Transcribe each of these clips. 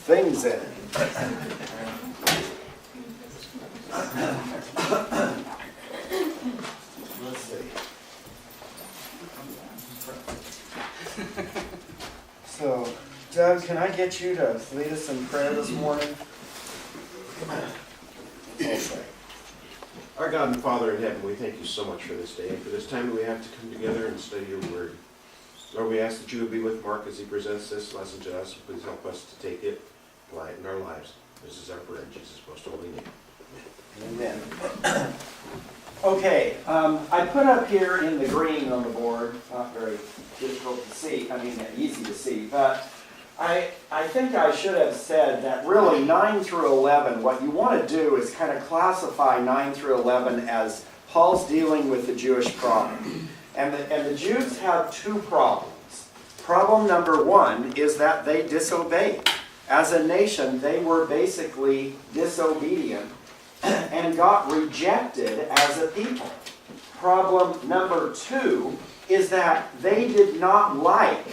things in it. Let's see. So, Doug, can I get you to lead us in prayer this morning? Okay. Our God and Father in heaven, we thank you so much for this day and for this time that we have to come together and study your word. Lord, we ask that you would be with Mark as he presents this lesson to us. Please help us to take it, apply it in our lives. This is our prayer in Jesus' most holy name. Amen. Okay, I put up here in the green on the board, not very difficult to see, easy to see, but I think I should have said that really 9 through 11, what you want to do is kind of classify 9 through 11 as Paul's dealing with the Jewish problem. And the Jews have two problems. Problem number one is that they disobeyed. As a nation, they were basically disobedient and got rejected as a people. Problem number two is that they did not like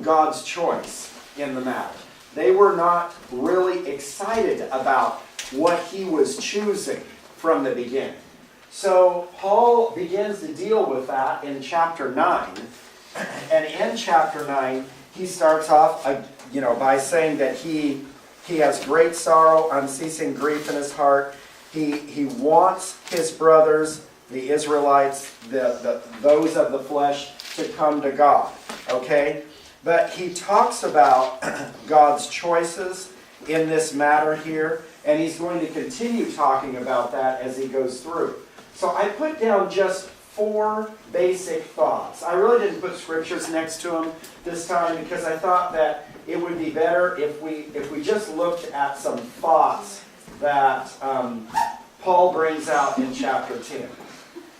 God's choice in the matter. They were not really excited about what he was choosing from the beginning. So Paul begins to deal with that in chapter 9. And in chapter 9, he starts off by saying that he has great sorrow, unceasing grief in his heart. He wants his brothers, the Israelites, those of the flesh, to come to God. Okay? But he talks about God's choices in this matter here, and he's going to continue talking about that as he goes through. So I put down just 4 basic thoughts. I really didn't put scriptures next to them this time because I thought that it would be better if we just looked at some thoughts that Paul brings out in chapter 10.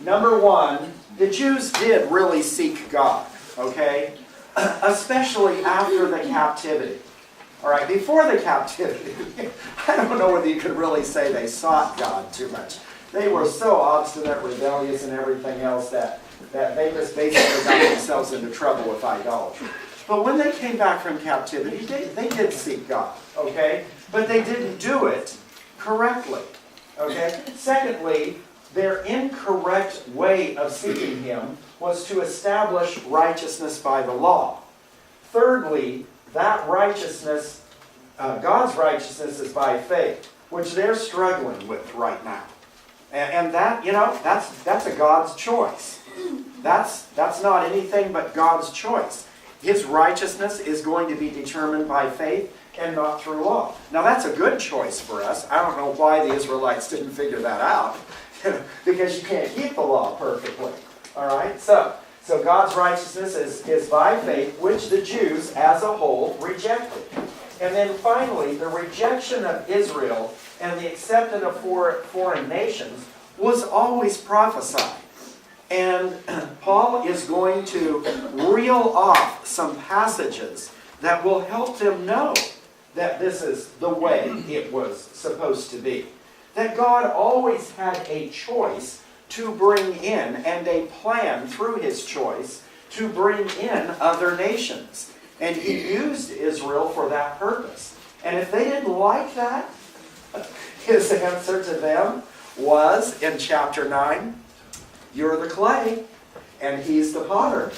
Number 1, the Jews did really seek God, okay? Especially after the captivity. All right, before the captivity, I don't know whether you could really say they sought God too much. They were so obstinate, rebellious, and everything else that they just basically got themselves into trouble with idolatry. But when they came back from captivity, they did seek God, okay? But they didn't do it correctly, okay? Secondly, their incorrect way of seeking him was to establish righteousness by the law. Thirdly, that righteousness, God's righteousness, is by faith, which they're struggling with right now. And that, that's a God's choice. That's not anything but God's choice. His righteousness is going to be determined by faith and not through law. Now that's a good choice for us. I don't know why the Israelites didn't figure that out, because you can't keep the law perfectly. All right? So God's righteousness is by faith, which the Jews as a whole rejected. And then finally, the rejection of Israel and the acceptance of foreign nations was always prophesied. And Paul is going to reel off some passages that will help them know that this is the way it was supposed to be. That God always had a choice to bring in, and a plan through his choice to bring in other nations. And he used Israel for that purpose. And if they didn't like that, his answer to them was, in chapter 9, you're the clay, and he's the potter,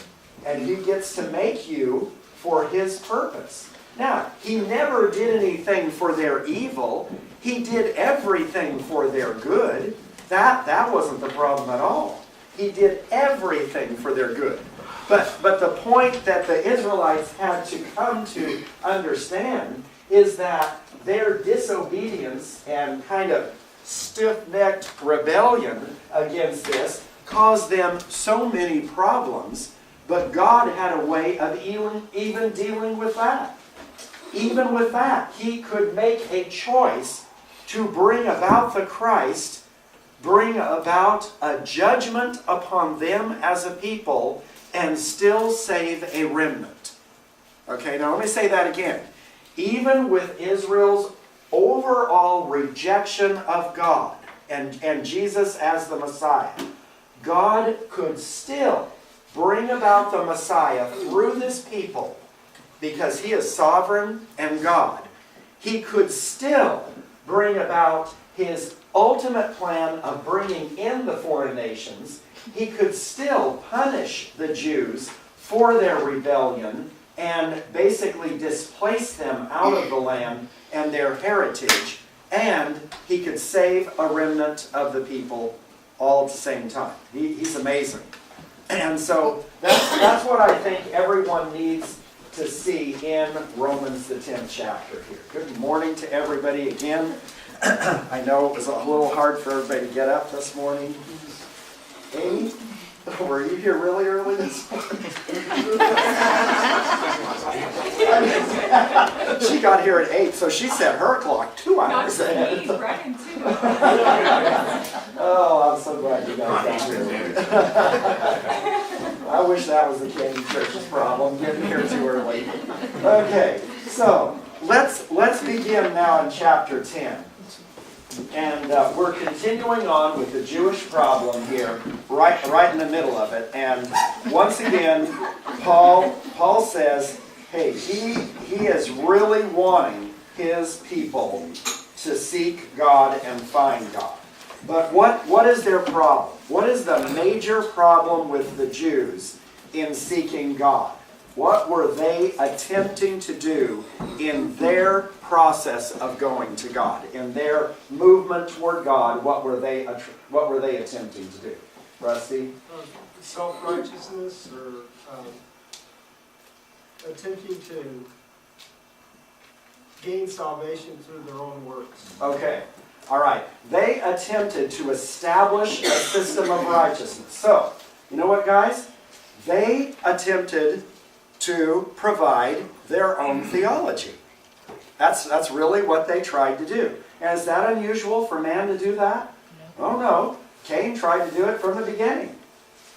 and he gets to make you for his purpose. Now, he never did anything for their evil. He did everything for their good. That wasn't the problem at all. He did everything for their good. But the point that the Israelites had to come to understand is that their disobedience and kind of stiff-necked rebellion against this caused them so many problems, but God had a way of even dealing with that. Even with that, he could make a choice to bring about the Christ, bring about a judgment upon them as a people, and still save a remnant. Okay, now let me say that again. Even with Israel's overall rejection of God and Jesus as the Messiah, God could still bring about the Messiah through this people because he is sovereign and God. he could still bring about his ultimate plan of bringing in the foreign nations. He could still punish the Jews for their rebellion and basically displace them out of the land and their heritage. And he could save a remnant of the people all at the same time. He's amazing. And so that's what I think everyone needs to see in Romans the 10th chapter here. Good morning to everybody again. I know it was a little hard for everybody to get up this morning. Amy, were you here really early this morning? She got here at 8, so she set her clock 2 hours ahead. He's running too. Oh, I'm so glad you guys got here. I wish that was the Canyon Church's problem, getting here too early. Okay, so let's begin now in chapter 10. And we're continuing on with the Jewish problem here, right in the middle of it. And once again, Paul says, hey, he is really wanting his people to seek God and find God. But what is their problem? What is the major problem with the Jews in seeking God? What were they attempting to do in their process of going to God? In their movement toward God, what were they attempting to do? Rusty? Self-righteousness or attempting to gain salvation through their own works. Okay. All right. They attempted to establish a system of righteousness. So, you know what, guys? They attempted to provide their own theology. That's really what they tried to do. And is that unusual for man to do that? No. Oh no. Cain tried to do it from the beginning.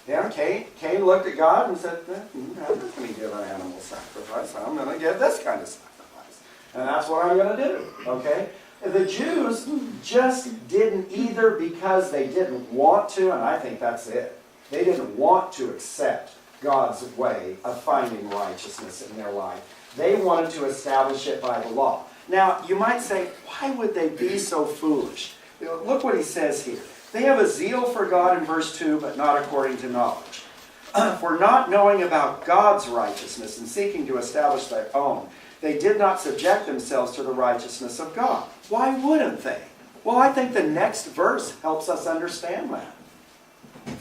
Yeah, Cain looked at God and said, I'm not going to give an animal sacrifice. I'm going to give this kind of sacrifice. And that's what I'm going to do. Okay? The Jews just didn't either because they didn't want to, and I think that's it. They didn't want to accept God's way of finding righteousness in their life. They wanted to establish it by the law. Now, you might say, why would they be so foolish? Look what he says here. They have a zeal for God in verse 2, but not according to knowledge. For not knowing about God's righteousness and seeking to establish their own, they did not subject themselves to the righteousness of God. Why wouldn't they? Well, I think the next verse helps us understand that.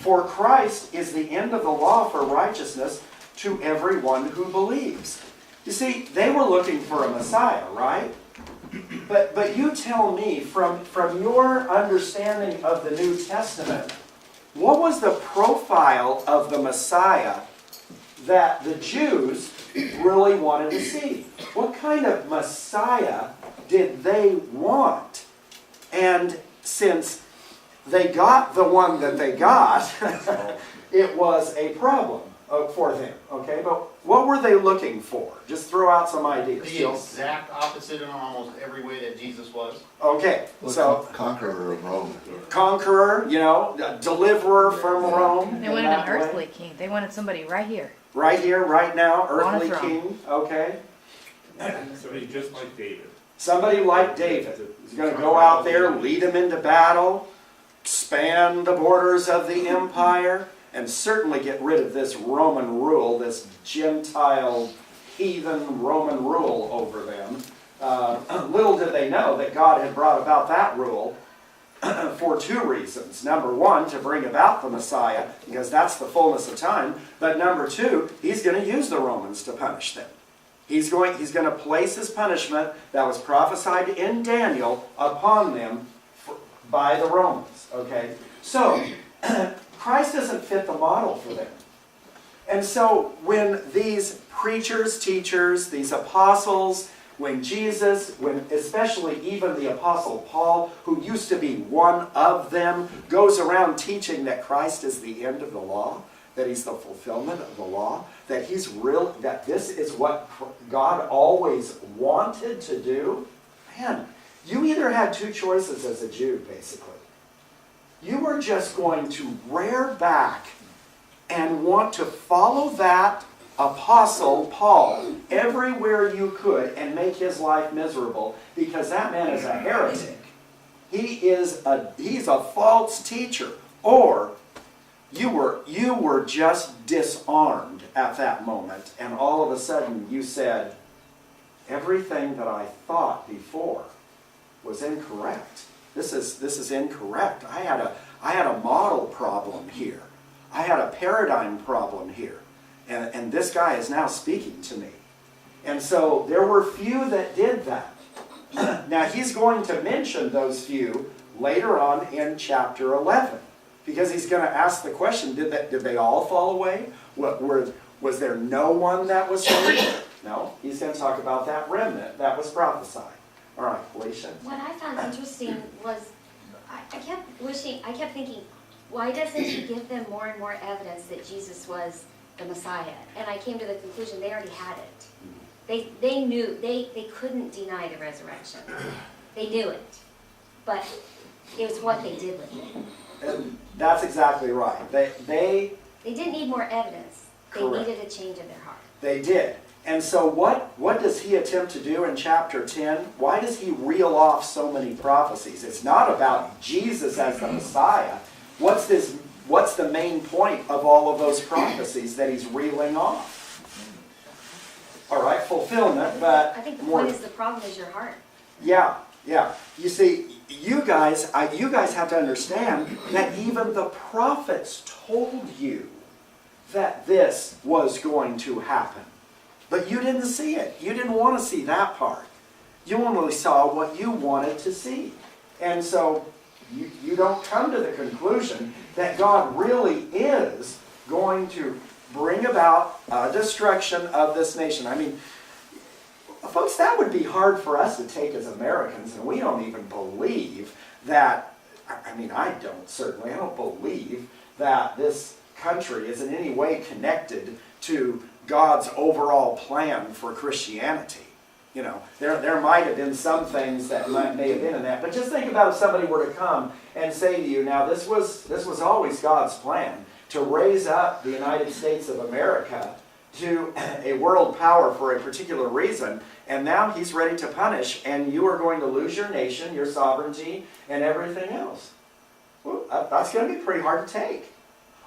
For Christ is the end of the law for righteousness to everyone who believes. You see, they were looking for a Messiah, right? But you tell me, from your understanding of the New Testament, what was the profile of the Messiah that the Jews really wanted to see? What kind of Messiah did they want? And since they got the one that they got, it was a problem for them. Okay, but what were they looking for? Just throw out some ideas. The exact opposite in almost every way that Jesus was. Okay, Well, so conqueror of Rome. conqueror, deliverer from Rome. They wanted an earthly king. They wanted somebody right here. Right here, right now, On a earthly throne. king. Okay. Somebody just like David. Somebody like David. He's going to go out there, lead them into battle, span the borders of the empire, and certainly get rid of this Roman rule, this Gentile, heathen Roman rule over them. Little did they know that God had brought about that rule for two reasons. Number one, to bring about the Messiah, because that's the fullness of time. But number two, he's going to use the Romans to punish them. He's going to place his punishment that was prophesied in Daniel upon them by the Romans. Okay? So, Christ doesn't fit the model for them. And so, when these preachers, teachers, these apostles, when Jesus, especially even the Apostle Paul, who used to be one of them, goes around teaching that Christ is the end of the law, that he's the fulfillment of the law, that he's real, that this is what God always wanted to do, man, you either had two choices as a Jew, basically. You were just going to rear back and want to follow that Apostle Paul everywhere you could and make his life miserable, because that man is a heretic. He's a false teacher. Or you were just disarmed at that moment, and all of a sudden you said, everything that I thought before was incorrect. This is incorrect. I had a model problem here. I had a paradigm problem here. And this guy is now speaking to me. And so there were few that did that. Now he's going to mention those few later on in chapter 11. Because he's going to ask the question, did they all fall away? Was there no one that was saved? No, he's going to talk about that remnant that was prophesied. All right, Felicia. What I found interesting was, I kept thinking, why doesn't he give them more and more evidence that Jesus was the Messiah? And I came to the conclusion they already had it. They knew, they couldn't deny the resurrection. They knew it. But it was what they did with it. And that's exactly right. They didn't need more evidence. They Correct. needed a change in their heart. They did. And so what does he attempt to do in chapter 10? Why does he reel off so many prophecies? It's not about Jesus as the Messiah. What's the main point of all of those prophecies that he's reeling off? All right, fulfillment, but I think the more, point is the problem is your heart. Yeah. You see, you guys have to understand that even the prophets told you that this was going to happen. But you didn't see it. You didn't want to see that part. You only saw what you wanted to see. And so you don't come to the conclusion that God really is going to bring about a destruction of this nation. I mean, folks, that would be hard for us to take as Americans, and we don't even believe that, I don't believe that this country is in any way connected to God's overall plan for Christianity. You know, there might have been some things that may have been in that, but just think about if somebody were to come and say to you, now this was always God's plan, to raise up the United States of America to a world power for a particular reason, and now he's ready to punish, and you are going to lose your nation, your sovereignty, and everything else. Well, that's going to be pretty hard to take.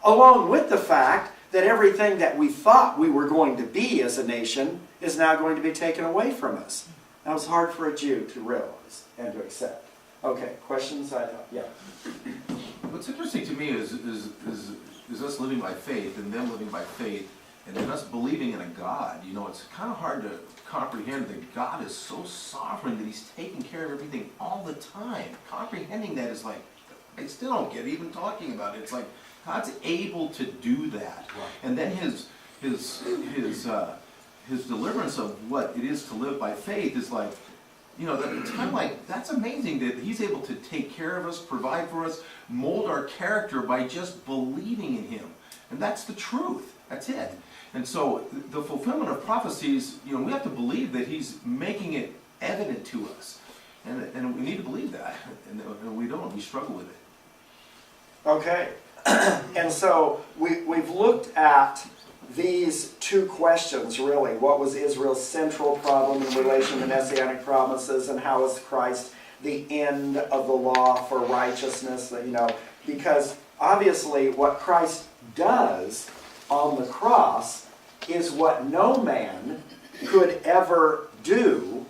Along with the fact that everything that we thought we were going to be as a nation is now going to be taken away from us. That was hard for a Jew to realize and to accept. Okay, questions? Yeah. What's interesting to me is us living by faith and them living by faith, and then us believing in a God. You know, it's kind of hard to comprehend that God is so sovereign that he's taking care of everything all the time. Comprehending that is like, I still don't get even talking about it. It's like God's able to do that. Right. And then his deliverance of what it is to live by faith is like, you know, it's kind of like, that's amazing that he's able to take care of us, provide for us, mold our character by just believing in him. And that's the truth. That's it. And so the fulfillment of prophecies, you know, we have to believe that he's making it evident to us. And we need to believe that. And we don't. We struggle with it. Okay. And so we've looked at these two questions, really. What was Israel's central problem in relation to messianic promises, and how is Christ the end of the law for righteousness? You know, because obviously what Christ does on the cross is what no man could ever do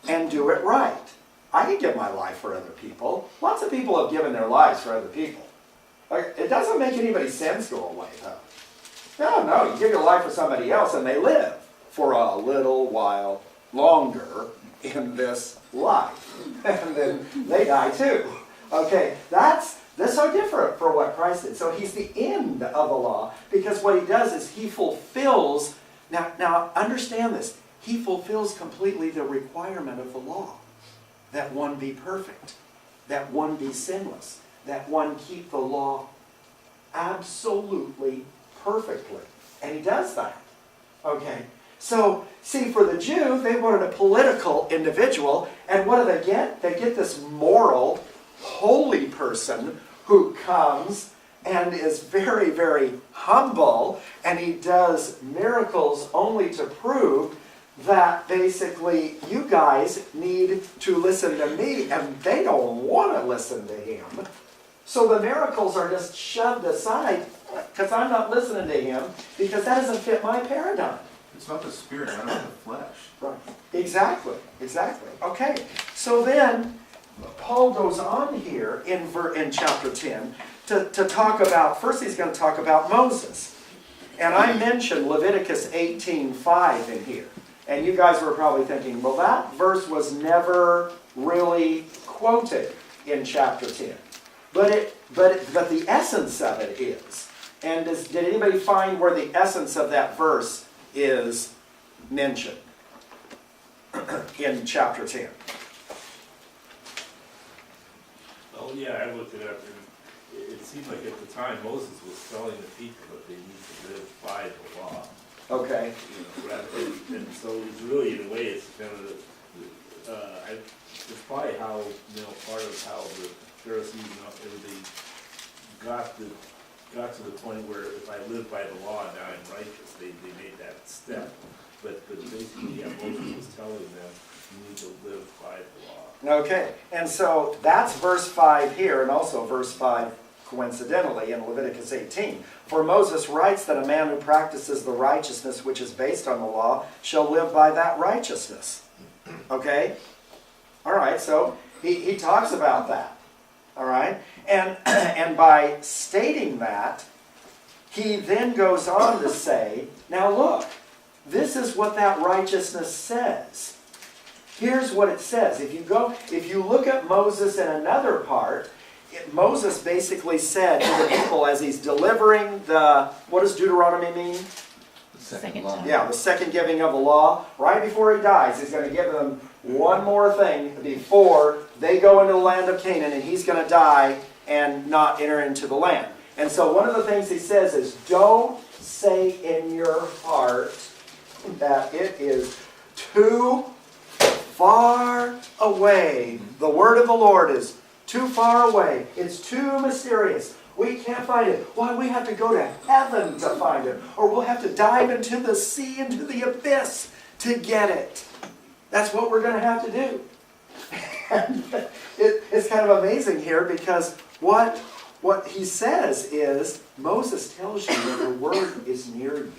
and do it right. I could give my life for other people. Lots of people have given their lives for other people. Like, it doesn't make anybody's sins go away, though. No, you give your life for somebody else and they live for a little while longer in this life. And then they die too. Okay, that's so different for what Christ did. So he's the end of the law, because what he does is he fulfills, now understand this, he fulfills completely the requirement of the law. That one be perfect, that one be sinless, that one keep the law absolutely perfectly. And he does that. Okay. So, see, for the Jew, they wanted a political individual, and what do they get? They get this moral, holy person who comes and is very, very humble, and he does miracles only to prove that basically you guys need to listen to me, and they don't want to listen to him. So the miracles are just shoved aside because I'm not listening to him because that doesn't fit my paradigm. It's not the spirit, not the flesh. Right. Exactly. Okay. So then Paul goes on here in chapter 10 to talk about, first he's going to talk about Moses. And I mentioned Leviticus 18:5 in here. And you guys were probably thinking, well, that verse was never really quoted in chapter 10. But the essence of it is. And did anybody find where the essence of that verse is mentioned in chapter 10? Oh, yeah, I looked it up, and it seemed like at the time Moses was telling the people that they need to live by the law. Okay. You know, and so it's really, in a way, it's kind of it's probably how, part of how the Pharisees and everybody got to the point where if I live by the law, now I'm righteous. They made that step. But basically, yeah, Moses was telling them, you need to live by the law. Okay, and so that's verse 5 here, and also verse 5 coincidentally in Leviticus 18. For Moses writes that a man who practices the righteousness which is based on the law shall live by that righteousness. Okay? All right, so he talks about that. All right? And by stating that, he then goes on to say, now look, this is what that righteousness says. Here's what it says. If you look at Moses in another part, Moses basically said to the people as he's delivering what does Deuteronomy mean? Second time. Yeah, the second giving of the law. Right before he dies, he's going to give them one more thing before they go into the land of Canaan, and he's going to die and not enter into the land. And so one of the things he says is, don't say in your heart that it is too far away. The word of the Lord is too far away. It's too mysterious. We can't find it. Why, we have to go to heaven to find it. Or we'll have to dive into the sea, into the abyss to get it. That's what we're going to have to do. And it's kind of amazing here because what he says is, Moses tells you that the word is near you.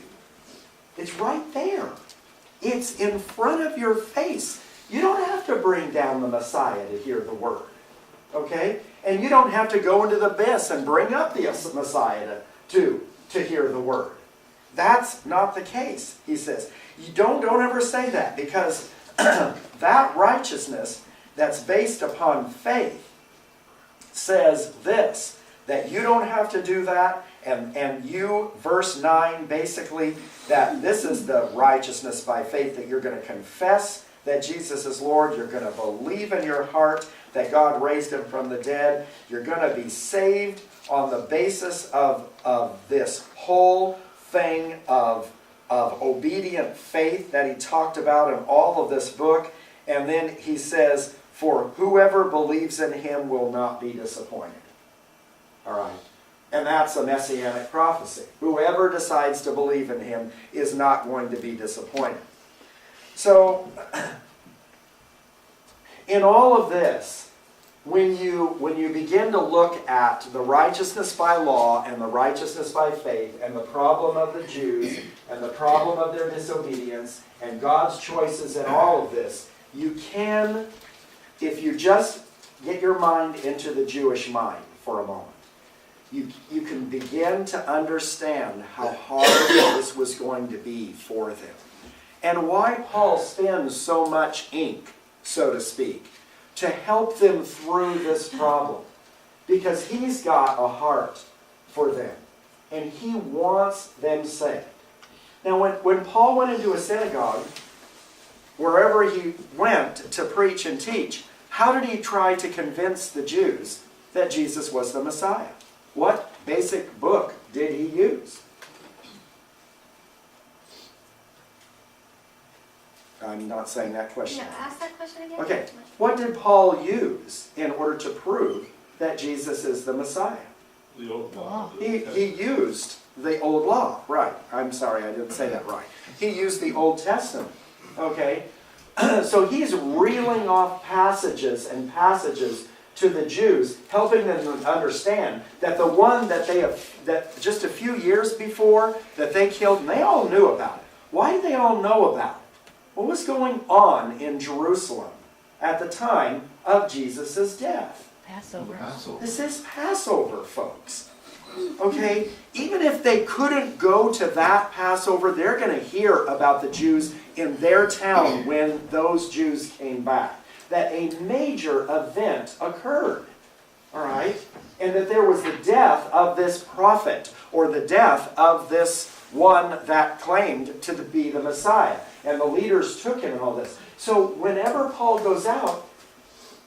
It's right there. It's in front of your face. You don't have to bring down the Messiah to hear the word. Okay? And you don't have to go into the abyss and bring up the Messiah to hear the word. That's not the case, he says. You don't ever say that, because that righteousness that's based upon faith says this, that you don't have to do that, and you, verse 9, basically, that this is the righteousness by faith, that you're going to confess that Jesus is Lord, you're going to believe in your heart that God raised him from the dead, you're going to be saved on the basis of this whole thing of obedient faith that he talked about in all of this book. And then he says, for whoever believes in him will not be disappointed. All right. And that's a messianic prophecy. Whoever decides to believe in him is not going to be disappointed. So, in all of this, when you begin to look at the righteousness by law and the righteousness by faith and the problem of the Jews and the problem of their disobedience and God's choices in all of this, you can, if you just get your mind into the Jewish mind for a moment, you can begin to understand how hard this was going to be for them. And why Paul spends so much ink, so to speak, to help them through this problem. Because he's got a heart for them. And he wants them saved. Now when Paul went into a synagogue, wherever he went to preach and teach, how did he try to convince the Jews that Jesus was the Messiah? What basic book did he use? I'm not saying that question. No, ask that question again. Okay, what did Paul use in order to prove that Jesus is the Messiah? The old law. He used the old law, right. I'm sorry, I didn't say that right. He used the Old Testament, okay? So he's reeling off passages and passages to the Jews, helping them understand that the one that that just a few years before that they killed, and they all knew about it. Why did they all know about it? What was going on in Jerusalem at the time of Jesus' death? Passover. This is Passover, folks. Okay? Even if they couldn't go to that Passover, they're going to hear about the Jews in their town when those Jews came back. That a major event occurred. All right? And that there was the death of this prophet, or the death of this one that claimed to be the Messiah. And the leaders took him and all this. So whenever Paul goes out,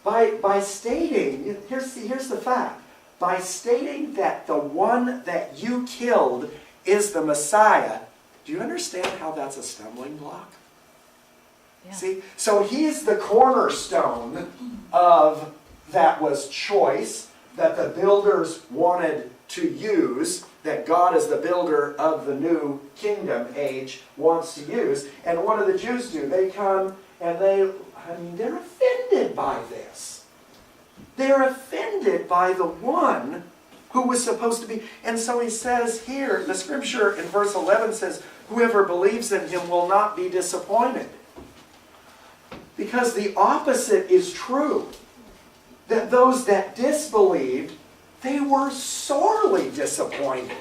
by stating, here's the fact, by stating that the one that you killed is the Messiah, do you understand how that's a stumbling block? Yeah. See, so he's the cornerstone of that was choice, that the builders wanted to use, that God as the builder of the new kingdom age wants to use. And what do the Jews do? They come and they're offended by this. They're offended by the one who was supposed to be. And so he says here, the scripture in verse 11 says, whoever believes in him will not be disappointed. Because the opposite is true. That those that disbelieved, they were sorely disappointed.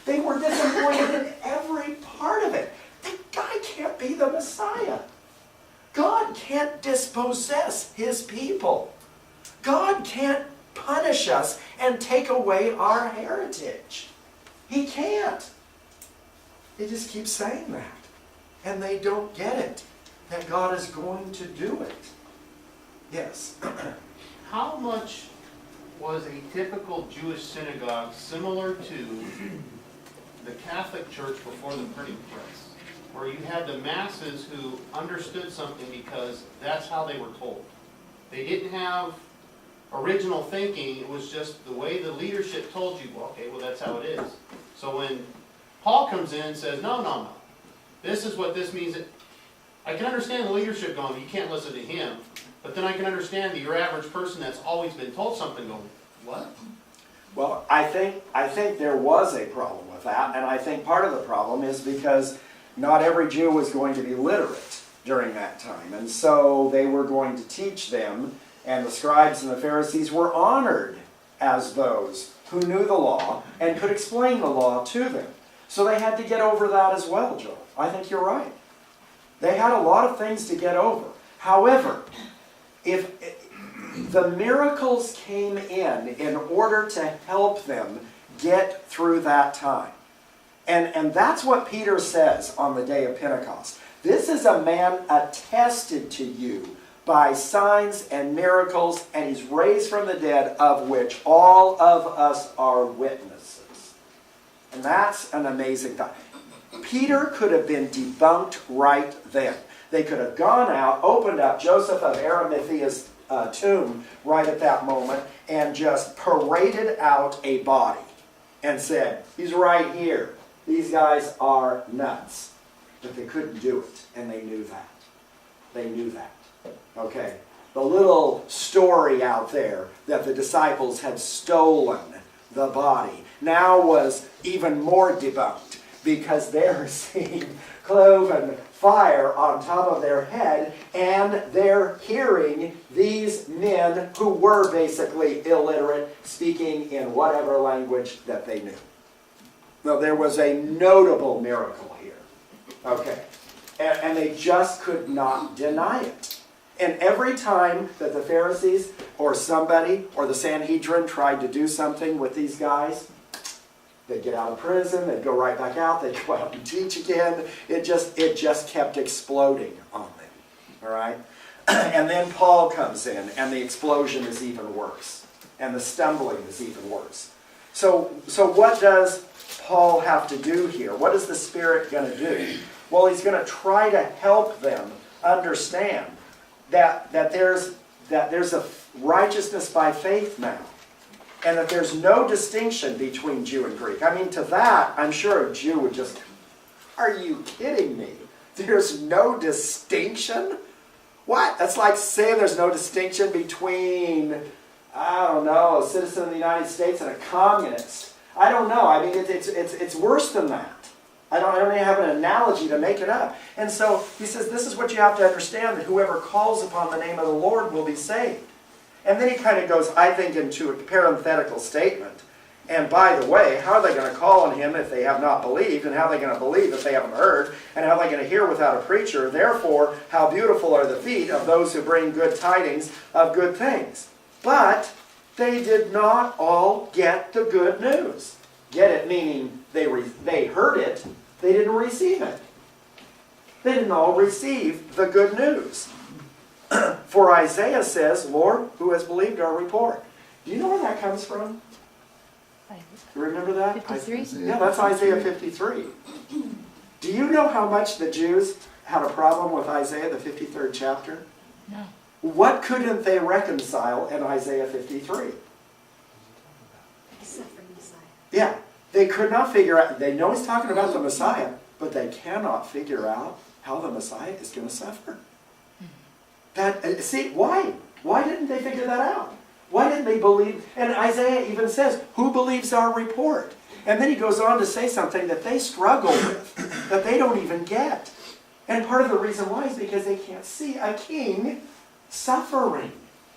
They were disappointed in every part of it. The guy can't be the Messiah. God can't dispossess his people. God can't punish us and take away our heritage. He can't. They just keep saying that. And they don't get it. That God is going to do it. Yes. How much was a typical Jewish synagogue similar to the Catholic Church before the printing press? Where you had the masses who understood something because that's how they were told. They didn't have original thinking, it was just the way the leadership told you, well, okay, well that's how it is. So when Paul comes in and says, no, this is what this means, I can understand the leadership going, you can't listen to him, but then I can understand that your average person that's always been told something going, what? Well, I think there was a problem with that, and I think part of the problem is because not every Jew was going to be literate during that time, and so they were going to teach them, and the scribes and the Pharisees were honored as those who knew the law and could explain the law to them. So they had to get over that as well, Joe. I think you're right. They had a lot of things to get over. However, if the miracles came in order to help them get through that time. And that's what Peter says on the day of Pentecost. This is a man attested to you by signs and miracles, and he's raised from the dead, of which all of us are witnesses. And that's an amazing thing. Peter could have been debunked right then. They could have gone out, opened up Joseph of Arimathea's tomb right at that moment, and just paraded out a body and said, he's right here. These guys are nuts. But they couldn't do it, and they knew that. They knew that. Okay. The little story out there that the disciples had stolen the body now was even more debunked, because they're seeing cloven fire on top of their head, and they're hearing these men who were basically illiterate speaking in whatever language that they knew. Well, there was a notable miracle here. Okay. And they just could not deny it. And every time that the Pharisees or somebody or the Sanhedrin tried to do something with these guys, they'd get out of prison, they'd go right back out, they'd go out and teach again. It just kept exploding on them. All right? And then Paul comes in, and the explosion is even worse. And the stumbling is even worse. So what does Paul have to do here? What is the Spirit going to do? Well, he's going to try to help them understand that there's a righteousness by faith now. and that there's no distinction between Jew and Greek. I mean, to that, I'm sure a Jew would just, are you kidding me? There's no distinction? What? That's like saying there's no distinction between, I don't know, a citizen of the United States and a communist. I don't know. I mean, it's worse than that. I don't even have an analogy to make it up. And so he says, this is what you have to understand, that whoever calls upon the name of the Lord will be saved. And then he kind of goes, I think, into a parenthetical statement. And by the way, how are they going to call on him if they have not believed? And how are they going to believe if they haven't heard? And how are they going to hear without a preacher? Therefore, how beautiful are the feet of those who bring good tidings of good things. But they did not all get the good news. Get it, meaning they heard it, they didn't receive it. They didn't all receive the good news. For Isaiah says, Lord, who has believed our report? Do you know where that comes from? You remember that? 53? Yeah, that's Isaiah 53. Do you know how much the Jews had a problem with Isaiah, the 53rd chapter? No. What couldn't they reconcile in Isaiah 53? The suffering Messiah. Yeah, they could not figure out, they know he's talking about the Messiah, but they cannot figure out how the Messiah is going to suffer. See, why? Why didn't they figure that out? Why didn't they believe? And Isaiah even says, who believes our report? And then he goes on to say something that they struggle with, that they don't even get. And part of the reason why is because they can't see a king suffering.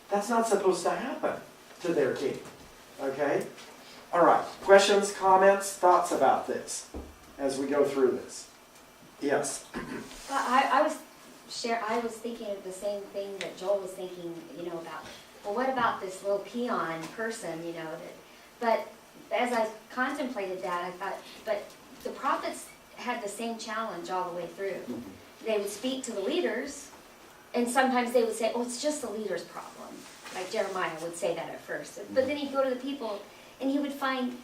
That's not supposed to happen to their king. Okay? All right. Questions, comments, thoughts about this as we go through this? Yes. I was thinking of the same thing that Joel was thinking, about, well, what about this little peon person, but as I contemplated that, I thought, but the prophets had the same challenge all the way through. They would speak to the leaders, and sometimes they would say, oh, it's just the leader's problem. Like Jeremiah would say that at first. But then he'd go to the people, and he would find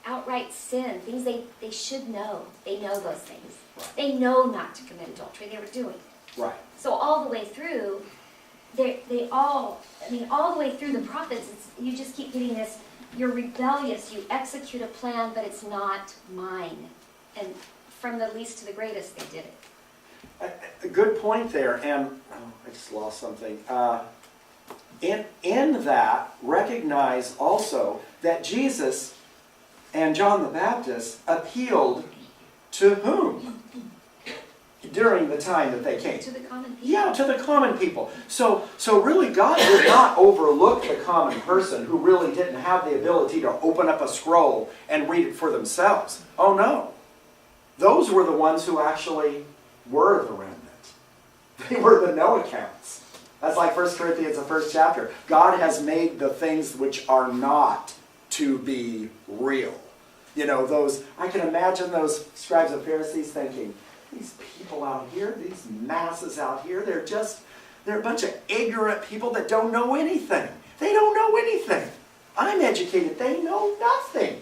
outright sin, things they should know. They know those things. They know not to commit adultery. They were doing it. Right. So all the way through, all the way through the prophets, you just keep getting this, you're rebellious, you execute a plan, but it's not mine. And from the least to the greatest, they did it. A good point there, and I just lost something. In that, recognize also that Jesus and John the Baptist appealed to whom? During the time that they came. To the common people. Yeah, to the common people. So really God did not overlook the common person who really didn't have the ability to open up a scroll and read it for themselves. Oh no. Those were the ones who actually were the remnant. They were the no accounts. That's like 1 Corinthians, the first chapter. God has made the things which are not to be real. I can imagine those scribes and Pharisees thinking, these people out here, these masses out here, they're a bunch of ignorant people that don't know anything. They don't know anything. I'm educated. They know nothing.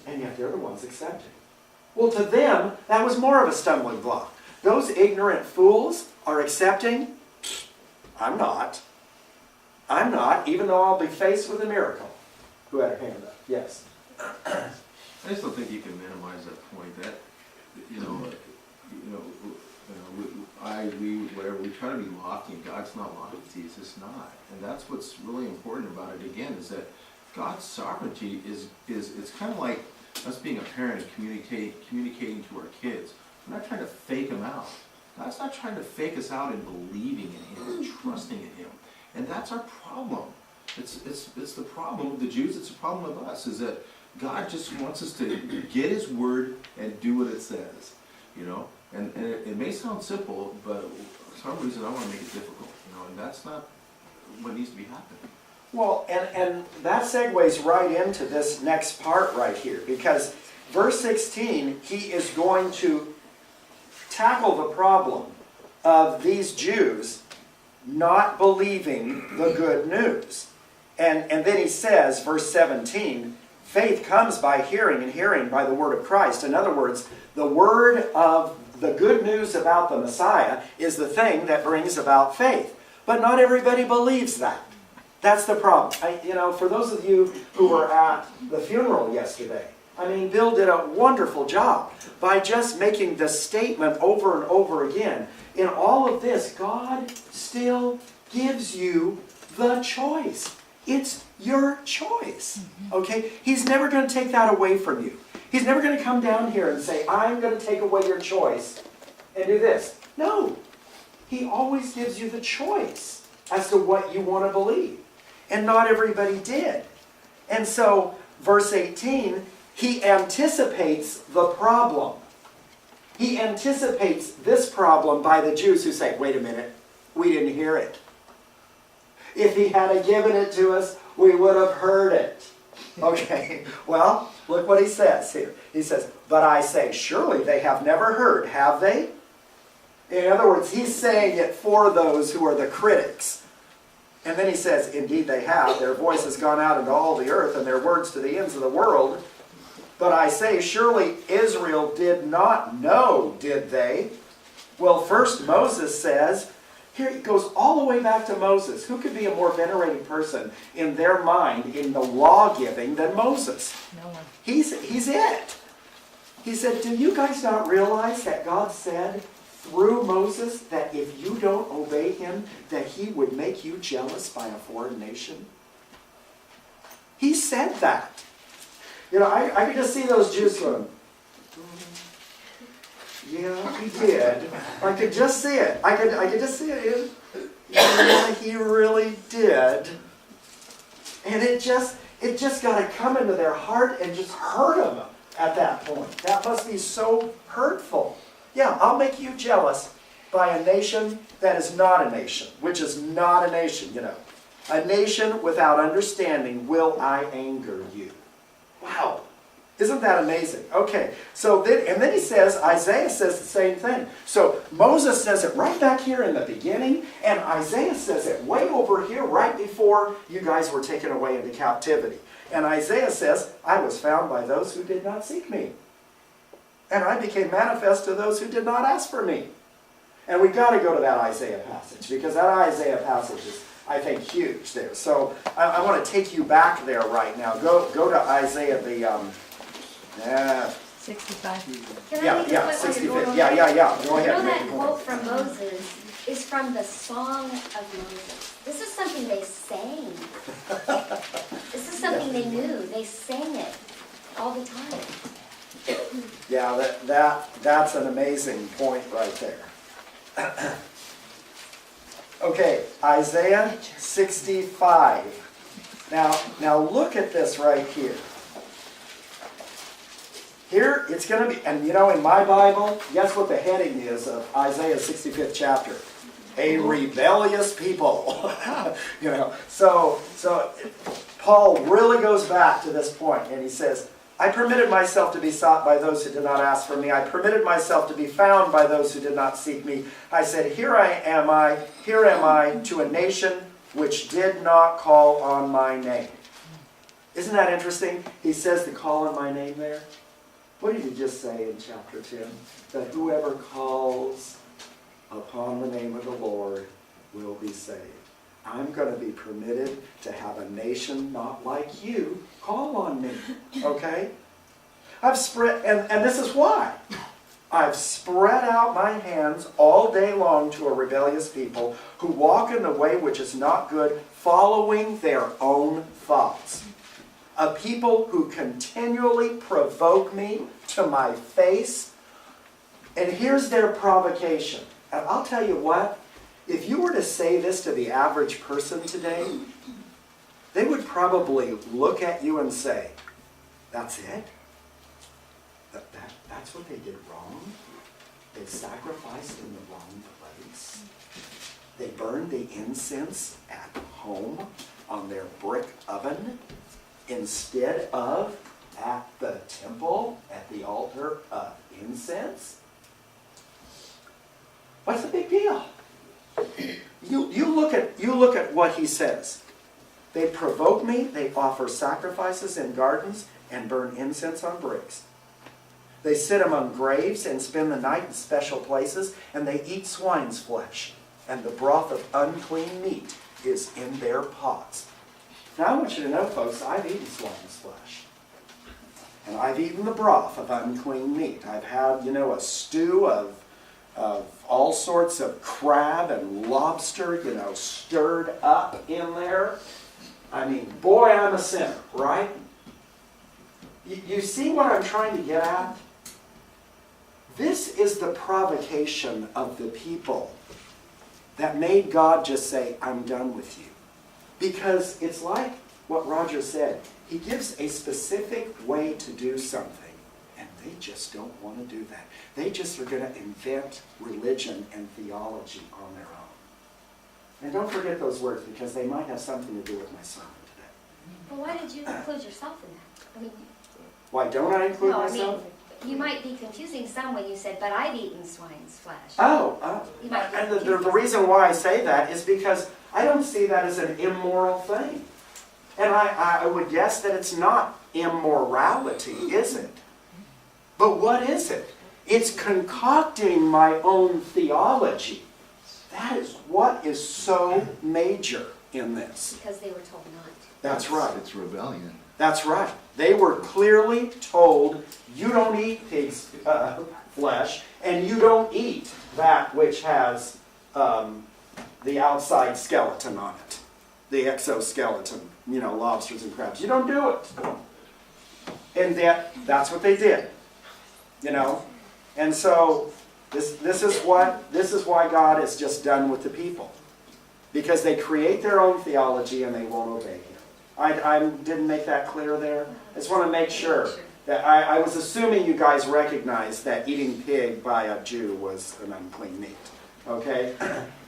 And yet they're the ones accepting. Well, to them, that was more of a stumbling block. Those ignorant fools are accepting. I'm not. I'm not, even though I'll be faced with a miracle. Who had her hand up? Yes. I just don't think you can minimize that point. That we try to be lofty, and God's not lofty. It's just not, and that's what's really important about it. Again, is that God's sovereignty is it's kind of like us being a parent and communicating to our kids. We're not trying to fake them out. God's not trying to fake us out in believing in Him, and trusting in Him, and that's our problem. It's the problem of the Jews. It's the problem of us. Is that God just wants us to get His word and do what it says, And it may sound simple, but for some reason I want to make it difficult, And that's not what needs to be happening. Well, and that segues right into this next part right here, because verse 16, he is going to tackle the problem of these Jews not believing the good news. And then he says, verse 17, faith comes by hearing, and hearing by the word of Christ. In other words, the word of the good news about the Messiah is the thing that brings about faith. But not everybody believes that. That's the problem. For those of you who were at the funeral yesterday, Bill did a wonderful job by just making the statement over and over again. In all of this, God still gives you the choice. It's your choice. Okay? He's never going to take that away from you. He's never going to come down here and say, I'm going to take away your choice and do this. No. He always gives you the choice as to what you want to believe. And not everybody did. And so, verse 18, he anticipates the problem. He anticipates this problem by the Jews who say, wait a minute, we didn't hear it. If he had given it to us, we would have heard it. Okay, well, look what he says here. He says, but I say, surely they have never heard, have they? In other words, he's saying it for those who are the critics. And then he says, indeed they have. Their voice has gone out into all the earth, and their words to the ends of the world. But I say, surely Israel did not know, did they? Well, first Moses says, here it goes all the way back to Moses. Who could be a more venerated person in their mind in the law giving than Moses? No one. He's it. He said, do you guys not realize that God said through Moses that if you don't obey him, that he would make you jealous by a foreign nation? He said that. I could just see those Jews going, yeah, he did. I could just see it. I could just see it. Yeah, he really did. And it just got to come into their heart and just hurt them at that point. That must be so hurtful. Yeah, I'll make you jealous by a nation that is not a nation, which is not a nation, A nation without understanding will I anger you. Wow. Isn't that amazing? Okay, so then he says, Isaiah says the same thing. So Moses says it right back here in the beginning, and Isaiah says it way over here right before you guys were taken away into captivity. And Isaiah says, I was found by those who did not seek me. And I became manifest to those who did not ask for me. And we've got to go to that Isaiah passage, because that Isaiah passage is, I think, huge there. So I want to take you back there right now. Go to Isaiah, the... 65. Can I make a point while you're going 65. over Yeah. there? Go ahead. That quote from Moses is from the Song of Moses. This is something they sang. This is something they knew. They sang it all the time. Yeah, that's an amazing point right there. Okay, Isaiah 65. Now look at this right here. Here it's going to be, and in my Bible, guess what the heading is of Isaiah's 65th chapter? A rebellious people. So Paul really goes back to this point, and he says, I permitted myself to be sought by those who did not ask for me. I permitted myself to be found by those who did not seek me. I said, here am I to a nation which did not call on my name. Isn't that interesting? He says to call on my name there. What did he just say in chapter 10? That whoever calls upon the name of the Lord will be saved. I'm going to be permitted to have a nation not like you call on me. Okay? I've spread, and this is why. I've spread out my hands all day long to a rebellious people who walk in the way which is not good, following their own thoughts. A people who continually provoke me to my face. And here's their provocation. And I'll tell you what, if you were to say this to the average person today, they would probably look at you and say, that's it? That's what they did wrong? They sacrificed in the wrong place? They burned the incense at home on their brick oven instead of at the temple, at the altar of incense? What's the big deal? You look at what he says. They provoke me, they offer sacrifices in gardens and burn incense on bricks. They sit among graves and spend the night in special places, and they eat swine's flesh, and the broth of unclean meat is in their pots. Now I want you to know, folks, I've eaten swine's flesh. And I've eaten the broth of unclean meat. I've had, a stew of all sorts of crab and lobster, stirred up in there. I mean, boy, I'm a sinner, right? You see what I'm trying to get at? This is the provocation of the people that made God just say, I'm done with you. Because it's like what Roger said. He gives a specific way to do something, and they just don't want to do that. They just are going to invent religion and theology on their own. And don't forget those words, because they might have something to do with my sermon today. Well, why did you include yourself in that? I mean, Why don't I include no, myself? you might be confusing some when you said, but I've eaten swine's flesh. Oh. You might be And the confusing reason why I say that is because I don't see that as an immoral thing. And I would guess that it's not immorality, is it? But what is it? It's concocting my own theology. That is what is so major in this. because they were told not to. That's right. It's rebellion. That's right. They were clearly told, you don't eat pig's flesh, and you don't eat that which has the outside skeleton on it, the exoskeleton, lobsters and crabs. You don't do it. And that's what they did, And so this is why God is just done with the people, because they create their own theology and they won't obey Him. I didn't make that clear there. I just want to make sure that I was assuming you guys recognized that eating pig by a Jew was an unclean meat. Okay?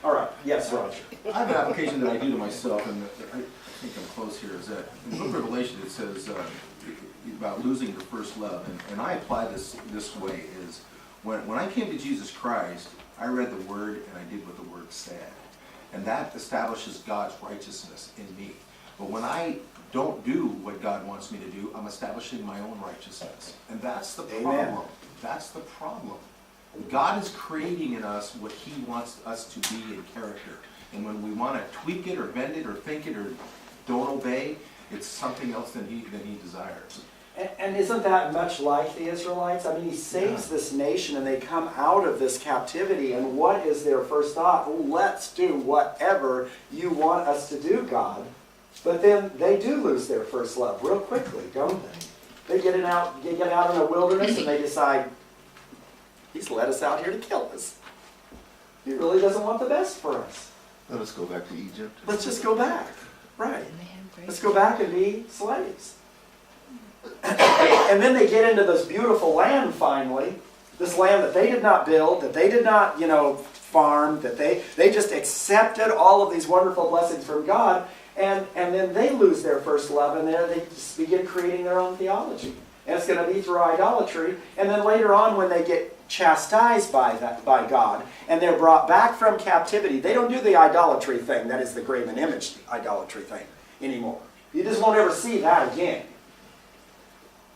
All right. Yes, Roger. I have an application that I do to myself, and I think I'm close here, is that in the book of Revelation it says about losing your first love. And I apply this way, is when I came to Jesus Christ, I read the Word and I did what the Word said. And that establishes God's righteousness in me. But when I don't do what God wants me to do, I'm establishing my own righteousness. And that's the problem. Amen. That's the problem. God is creating in us what He wants us to be in character. And when we want to tweak it or bend it or think it or don't obey, it's something else than He desires. And isn't that much like the Israelites? I mean, He saves this nation and they come out of this captivity, and what is their first thought? Oh, let's do whatever you want us to do, God. But then they do lose their first love real quickly, don't they? They get out in the wilderness and they decide, He's led us out here to kill us. He really doesn't want the best for us. Let us go back to Egypt. Let's just go back. Right. Let's go back and be slaves. And then they get into this beautiful land finally, this land that they did not build, that they did not, farm, that they just accepted all of these wonderful blessings from God, and then they lose their first love, and there they just begin creating their own theology. And it's going to be through idolatry, and then later on when they get chastised by God, and they're brought back from captivity, they don't do the idolatry thing, that is the graven image idolatry thing, anymore. You just won't ever see that again.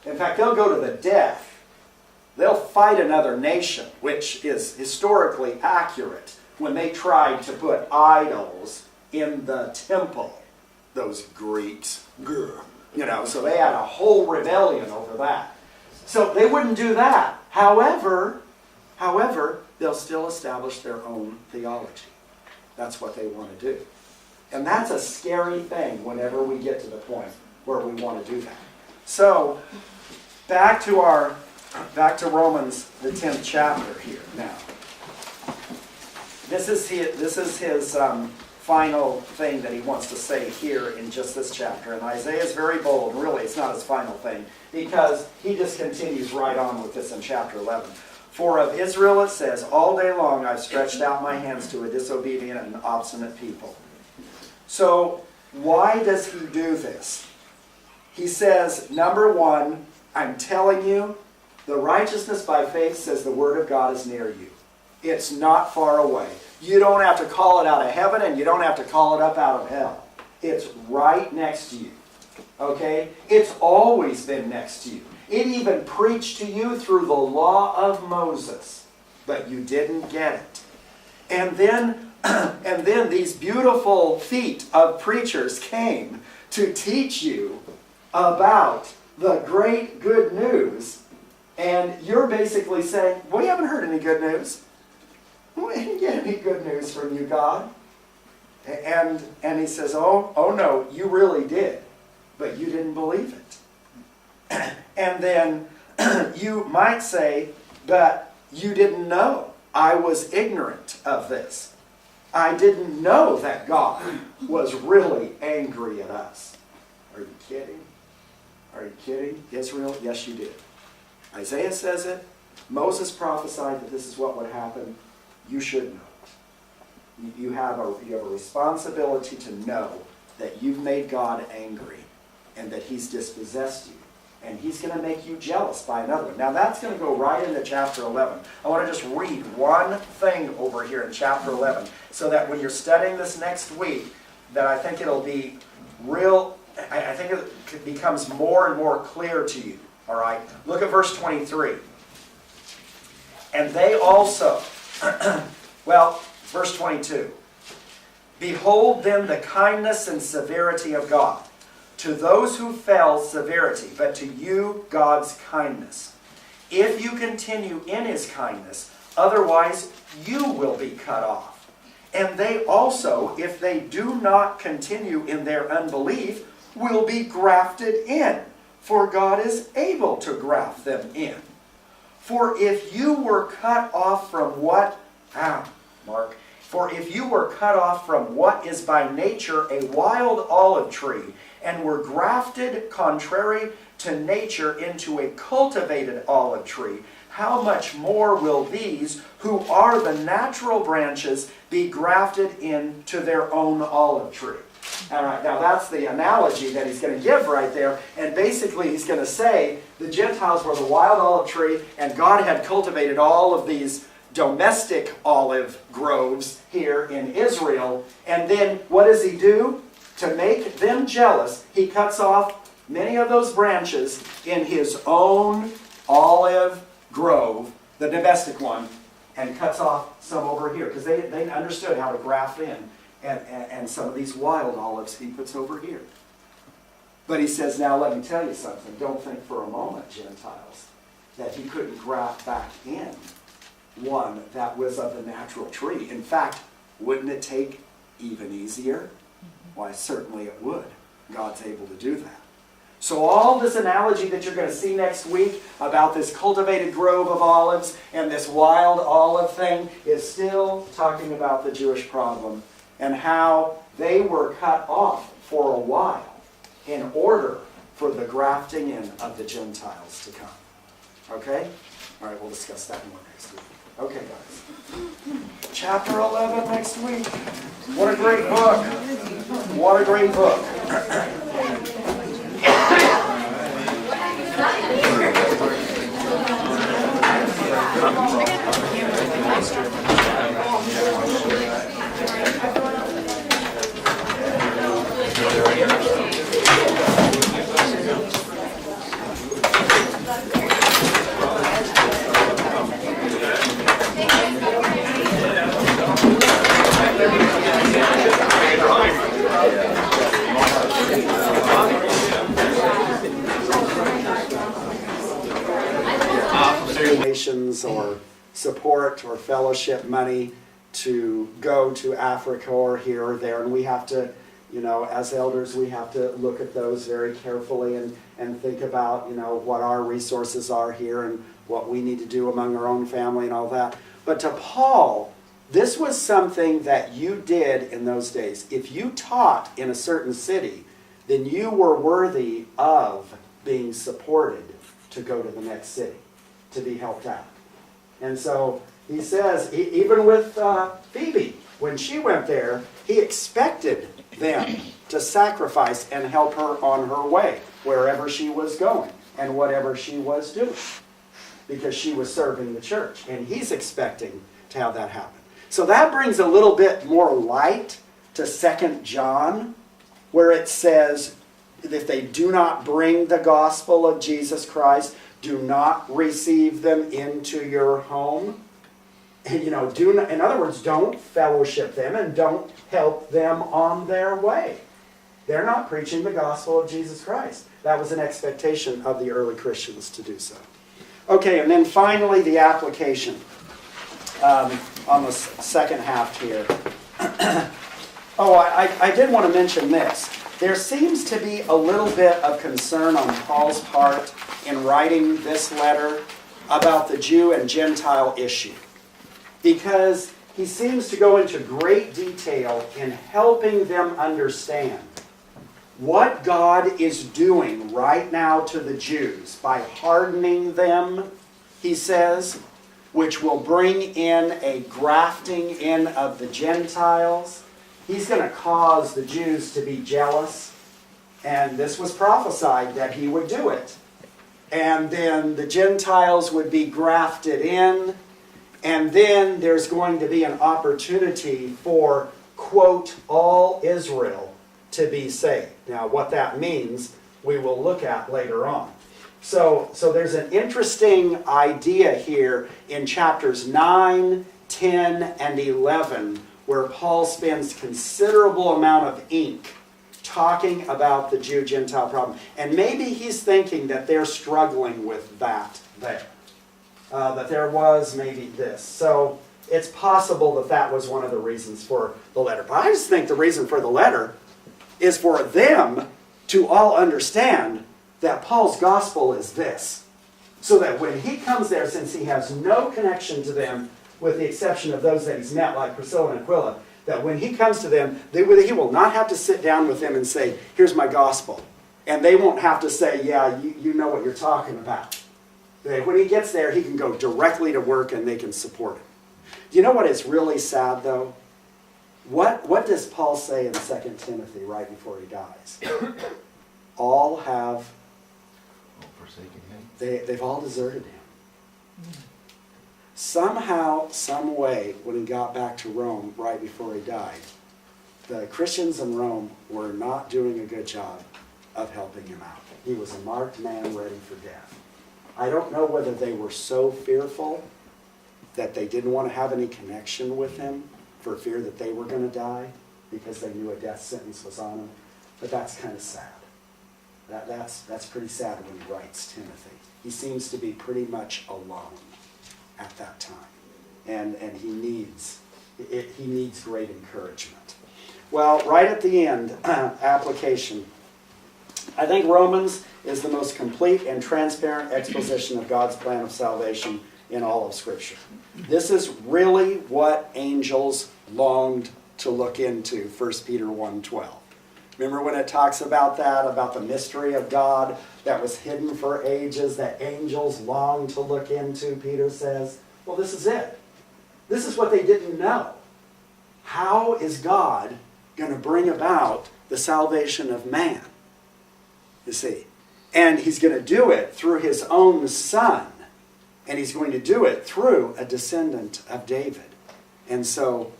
In fact, they'll go to the death. They'll fight another nation, which is historically accurate, when they tried to put idols in the temple. Those Greeks, so they had a whole rebellion over that. So they wouldn't do that. However, they'll still establish their own theology. That's what they want to do. And that's a scary thing whenever we get to the point where we want to do that. So, back to Romans, the 10th chapter here now. This is his final thing that he wants to say here in just this chapter. And Isaiah is very bold. Really, it's not his final thing, because he just continues right on with this in chapter 11. For of Israel it says, all day long I've stretched out my hands to a disobedient and obstinate people. So, why does he do this? He says, number one, I'm telling you, the righteousness by faith says the Word of God is near you. It's not far away. You don't have to call it out of heaven, and you don't have to call it up out of hell. It's right next to you. Okay? It's always been next to you. It even preached to you through the law of Moses, but you didn't get it. And then these beautiful feet of preachers came to teach you about the great good news, and you're basically saying, we haven't heard any good news. We didn't get any good news from you, God. And he says, oh no, you really did, but you didn't believe it. And then you might say, but you didn't know. I was ignorant of this. I didn't know that God was really angry at us. Are you kidding? Are you kidding, Israel? Yes, you did. Isaiah says it. Moses prophesied that this is what would happen. You should know. You have a responsibility to know that you've made God angry and that he's dispossessed you. And he's going to make you jealous by another one. Now that's going to go right into chapter 11. I want to just read one thing over here in chapter 11 so that when you're studying this next week, that I think it'll be real, I think it becomes more and more clear to you. All right? Look at verse 23. And they also, well, verse 22. Behold then the kindness and severity of God. To those who fell, severity, but to you, God's kindness. If you continue in his kindness, otherwise you will be cut off. And they also, if they do not continue in their unbelief, will be grafted in, for God is able to graft them in. For if you were cut off from what, for if you were cut off from what is by nature a wild olive tree, and were grafted contrary to nature into a cultivated olive tree, how much more will these, who are the natural branches, be grafted into their own olive tree? All right, now that's the analogy that he's going to give right there. And basically he's going to say the Gentiles were the wild olive tree, and God had cultivated all of these domestic olive groves here in Israel. And then what does he do? To make them jealous, he cuts off many of those branches in his own olive grove, the domestic one, and cuts off some over here. Because they understood how to graft in. And some of these wild olives he puts over here. But he says, now let me tell you something. Don't think for a moment, Gentiles, that he couldn't graft back in one that was of the natural tree. In fact, wouldn't it take even easier? Why, certainly it would. God's able to do that. So all this analogy that you're going to see next week about this cultivated grove of olives and this wild olive thing is still talking about the Jewish problem and how they were cut off for a while in order for the grafting in of the Gentiles to come. Okay? All right, we'll discuss that more next week. Okay, guys. Chapter 11 next week. What a great book. What a great book. Donations or support or fellowship money to go to Africa or here or there, and we have to, you know, as elders, we have to look at those very carefully and think about, you know, what our resources are here and what we need to do among our own family and all that. But to Paul, this was something that you did in those days. If you taught in a certain city, then you were worthy of being supported to go to the next city, to be helped out. And so he says, even with Phoebe, when she went there, he expected them to sacrifice and help her on her way, wherever she was going and whatever she was doing, because she was serving the church. And he's expecting to have that happen. So that brings a little bit more light to 2 John, where it says, if they do not bring the gospel of Jesus Christ, do not receive them into your home. And, you know, in other words, don't fellowship them and don't help them on their way. They're not preaching the gospel of Jesus Christ. That was an expectation of the early Christians to do so. Okay, and then finally the application on the second half here. Oh, I did want to mention this. There seems to be a little bit of concern on Paul's part in writing this letter about the Jew and Gentile issue, because he seems to go into great detail in helping them understand what God is doing right now to the Jews by hardening them, he says, which will bring in a grafting in of the Gentiles. He's going to cause the Jews to be jealous, and this was prophesied that he would do it. And then the Gentiles would be grafted in, and then there's going to be an opportunity for, quote, all Israel to be saved. Now, what that means, we will look at later on. So there's an interesting idea here in chapters 9, 10, and 11, where Paul spends considerable amount of ink talking about the Jew-Gentile problem. And maybe he's thinking that they're struggling with that there. That there was maybe this. So it's possible that that was one of the reasons for the letter. But I just think the reason for the letter is for them to all understand that Paul's gospel is this. So that when he comes there, since he has no connection to them, with the exception of those that he's met, like Priscilla and Aquila, that when he comes to them, he will not have to sit down with them and say, here's my gospel. And they won't have to say, yeah, you know what you're talking about. When he gets there, he can go directly to work and they can support him. Do you know what is really sad, though? What does Paul say in 2 Timothy right before he dies? All have, Forsaken him. they've all deserted him. Somehow, some way, when he got back to Rome right before he died, the Christians in Rome were not doing a good job of helping him out. He was a marked man ready for death. I don't know whether they were so fearful that they didn't want to have any connection with him for fear that they were going to die because they knew a death sentence was on him. But that's kind of sad. That's pretty sad when he writes Timothy. He seems to be pretty much alone at that time. And he needs great encouragement. Well, right at the end, application. I think Romans is the most complete and transparent exposition of God's plan of salvation in all of Scripture. This is really what angels longed to look into, 1 Peter 1:12. Remember when it talks about that, about the mystery of God that was hidden for ages, that angels longed to look into, Peter says? Well, this is it. This is what they didn't know. How is God going to bring about the salvation of man? You see. And he's going to do it through his own son. And he's going to do it through a descendant of David. And so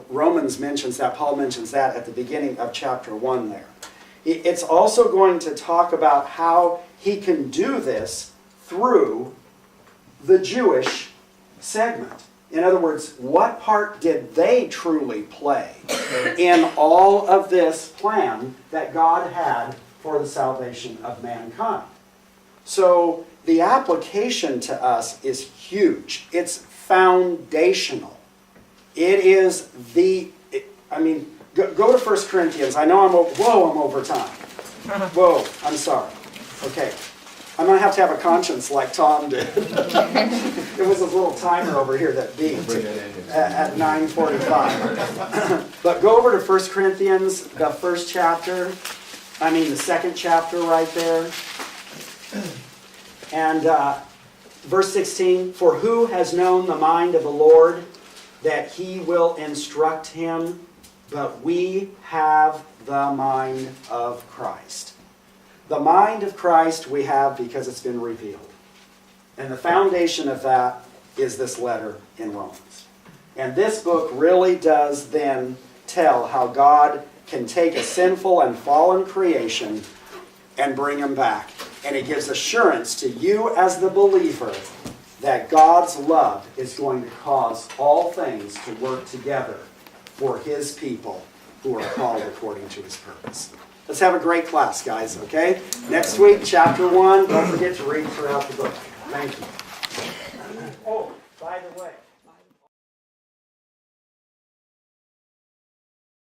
Romans mentions that, Paul mentions that at the beginning of chapter 1 there. It's also going to talk about how he can do this through the Jewish segment. In other words, what part did they truly play in all of this plan that God had for the salvation of mankind? So the application to us is huge. It's foundational. It is go to 1 Corinthians. I know I'm over time. Whoa, I'm sorry. Okay. I'm going to have a conscience like Tom did. There was a little timer over here that beeped at 9:45. But go over to 1 Corinthians, the second chapter right there. And verse 16, for who has known the mind of the Lord that he will instruct him? But we have the mind of Christ. The mind of Christ we have because it's been revealed. And the foundation of that is this letter in Romans. And this book really does then tell how God can take a sinful and fallen creation and bring him back. And it gives assurance to you as the believer that God's love is going to cause all things to work together for his people who are called according to his purpose. Let's have a great class, guys, okay? Next week, chapter 1. Don't forget to read throughout the book. Thank you. Oh, by the way.